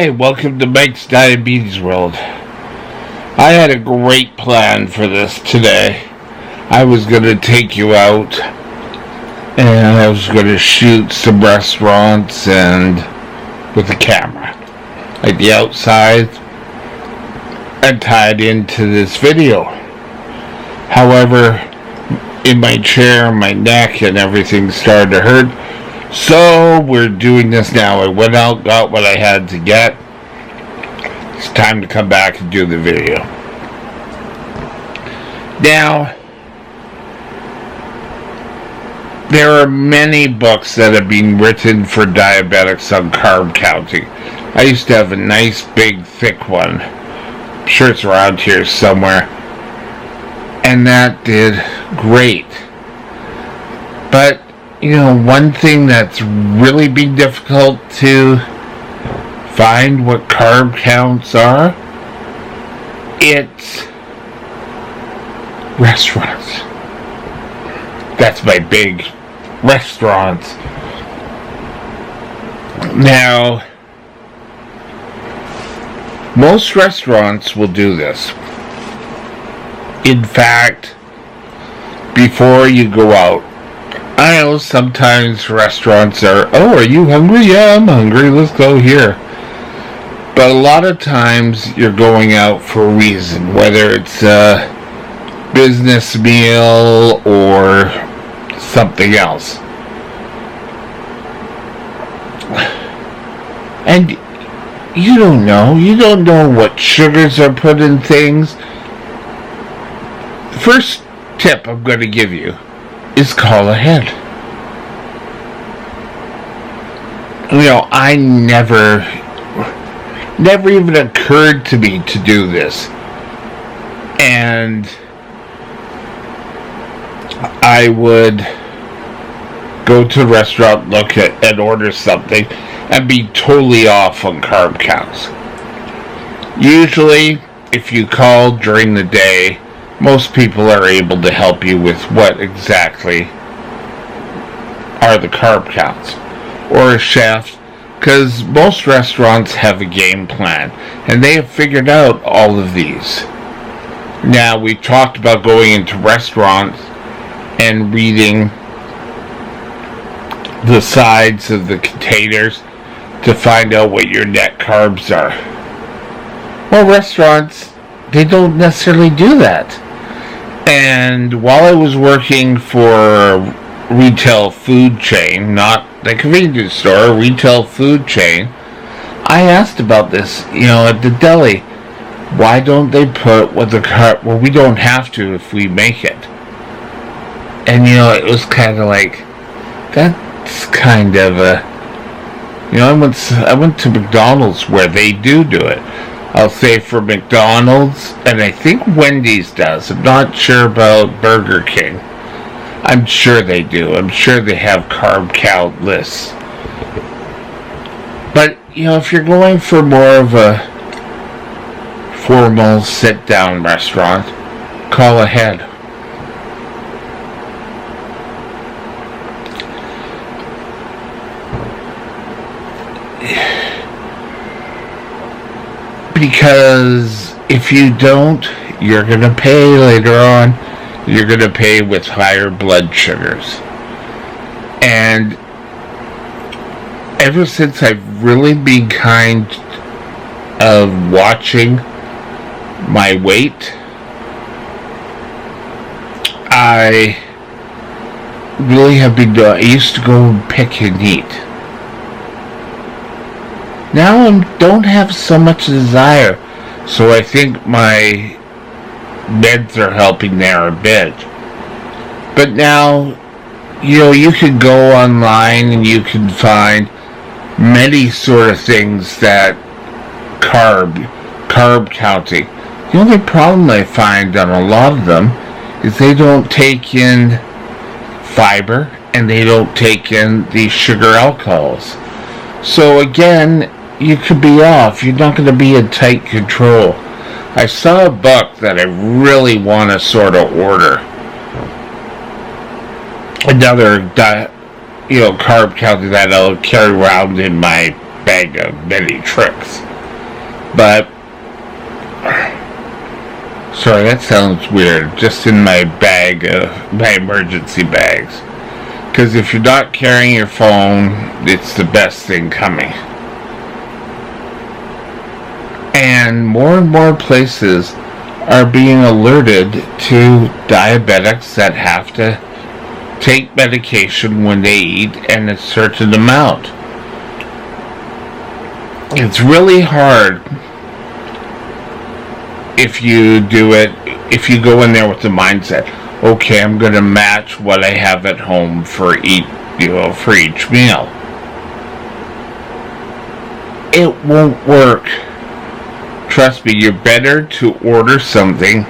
Hi, welcome to Mike's Diabetes World. I had a great plan for this today. I was going to take you out and I was going to shoot some restaurants and with a camera, like the outside, and tie it into this video. However, in my chair, my neck and everything started to hurt. So we're doing this now. I went out, got what I had to get. It's time to come back and do the video. Now, there are many books that have been written for diabetics on carb counting. I used to have a nice, big, thick one. I'm sure it's around here somewhere. And that did great. But one thing that's really been difficult to find what carb counts are, it's restaurants. That's my big restaurants. Now, most restaurants will do this. In fact, before you go out, I know sometimes restaurants are you hungry? Yeah, I'm hungry. Let's go here. But a lot of times you're going out for a reason, whether it's a business meal or something else. And you don't know what sugars are put in things. First tip I'm going to give you is call ahead. I never even occurred to me to do this. And I would go to a restaurant, look at and order something, and be totally off on carb counts. Usually, if you call during the day, most people are able to help you with what exactly are the carb counts. Or a chef, because most restaurants have a game plan, and they have figured out all of these. Now, we talked about going into restaurants and reading the sides of the containers to find out what your net carbs are. Well, restaurants, they don't necessarily do that. And while I was working for a retail food chain, not the convenience store, a retail food chain, I asked about this, at the deli. Why don't they put what the carb? Well, we don't have to if we make it. And it was kind of like, that's kind of a, I went to McDonald's where they do it. I'll say for McDonald's, and I think Wendy's does. I'm not sure about Burger King. I'm sure they do. I'm sure they have carb count lists. But, if you're going for more of a formal sit-down restaurant, call ahead. Because if you don't, you're going to pay later on. You're going to pay with higher blood sugars. And ever since I've really been kind of watching my weight, I really have been doing, I used to go and pick and eat. Now I don't have so much desire, so I think my meds are helping there a bit. But now, you can go online and you can find many sort of things that carb counting. The only problem I find on a lot of them is they don't take in fiber and they don't take in the sugar alcohols. So again, you could be off. You're not going to be in tight control. I saw a book that I really want to sort of order. Another, carb counting that I'll carry around in my bag of many tricks. But, sorry, that sounds weird. Just in my bag, my emergency bags. Because if you're not carrying your phone, it's the best thing coming. And more places are being alerted to diabetics that have to take medication when they eat and a certain amount. It's really hard if you do it, if you go in there with the mindset, okay, I'm going to match what I have at home for each meal. It won't work. Trust me, you're better to order something,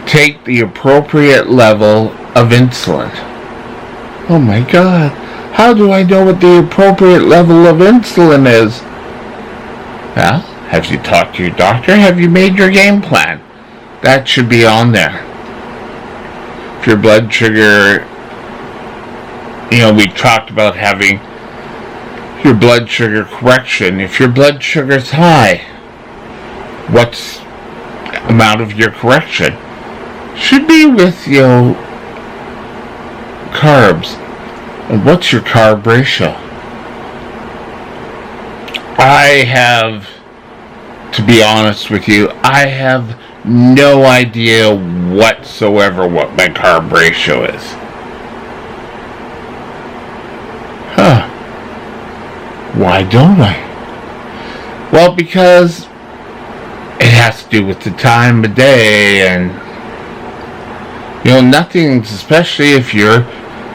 take the appropriate level of insulin. Oh my God, how do I know what the appropriate level of insulin is? Well, have you talked to your doctor? Have you made your game plan? That should be on there. If your blood sugar, we talked about having your blood sugar correction. If your blood sugar's high, what's amount of your correction? Should be with, carbs. And what's your carb ratio? To be honest with you, I have no idea whatsoever what my carb ratio is. Why don't I? Well, because it has to do with the time of day and, nothing's, especially if you're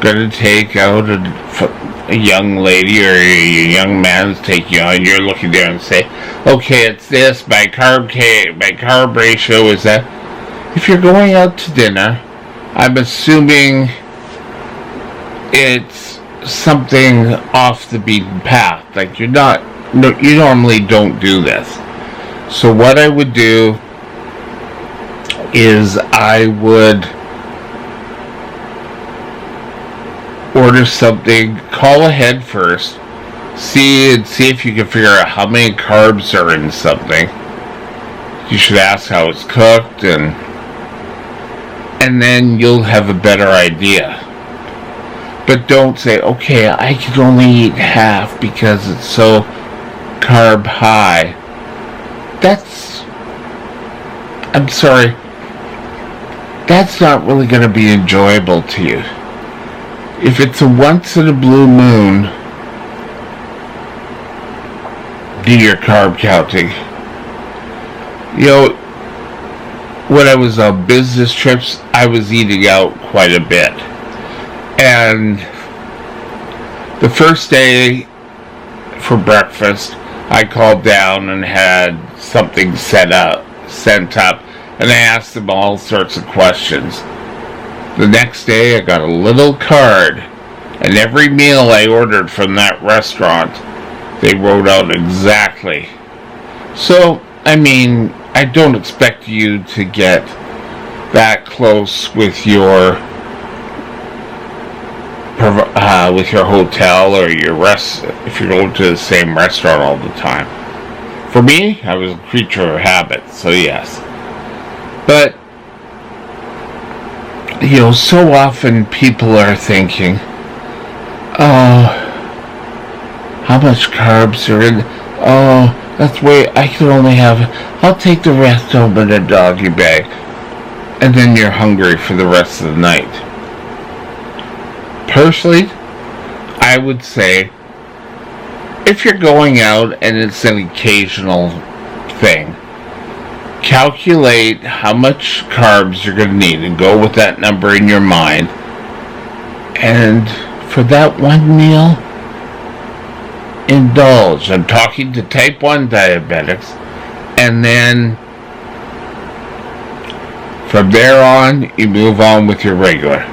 going to take out a young lady or a young man is taking you on, you're looking there and say, okay, it's this, my carb ratio is that. If you're going out to dinner, I'm assuming it's something off the beaten path. Like you normally don't do this. So what I would do is I would order something, call ahead first, see if you can figure out how many carbs are in something. You should ask how it's cooked, and then you'll have a better idea. But don't say, okay, I can only eat half because it's so carb high. I'm sorry, that's not really going to be enjoyable to you. If it's a once in a blue moon, do your carb counting. When I was on business trips, I was eating out quite a bit. And the first day for breakfast, I called down and had something sent up, and I asked them all sorts of questions. The next day, I got a little card, and every meal I ordered from that restaurant, they wrote out exactly. So, I don't expect you to get that close with your hotel or your if you're going to the same restaurant all the time. For me, I was a creature of habit, so yes. But, so often people are thinking, oh, how much carbs are in, oh, that's way, I'll take the rest home in a doggy bag. And then you're hungry for the rest of the night. Personally, I would say, if you're going out and it's an occasional thing, calculate how much carbs you're going to need and go with that number in your mind. And for that one meal, indulge. I'm talking to type 1 diabetics. And then from there on, you move on with your regular.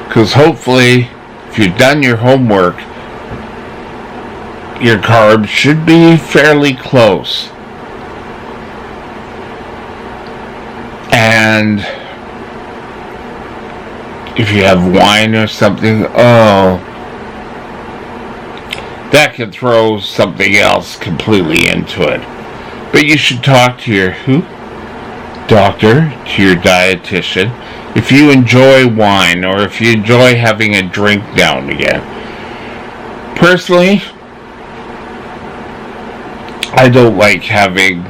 Because hopefully, if you've done your homework, your carbs should be fairly close. And if you have wine or something, that can throw something else completely into it. But you should talk to your doctor, to your dietitian, if you enjoy wine or if you enjoy having a drink now and again. Personally, I don't like having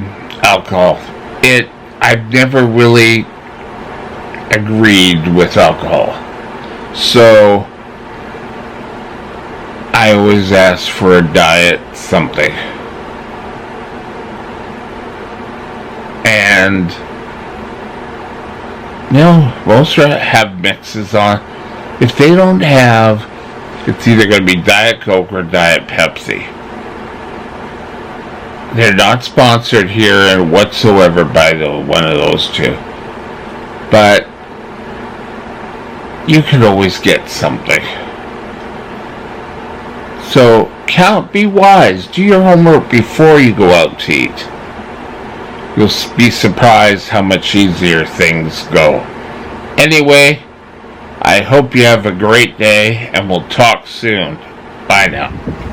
alcohol. I've never really agreed with alcohol. So I always ask for a diet something. And most have mixes on. If they don't have, it's either going to be Diet Coke or Diet Pepsi. They're not sponsored here whatsoever by one of those two. But you can always get something. So be wise. Do your homework before you go out to eat. You'll be surprised how much easier things go. Anyway, I hope you have a great day, and we'll talk soon. Bye now.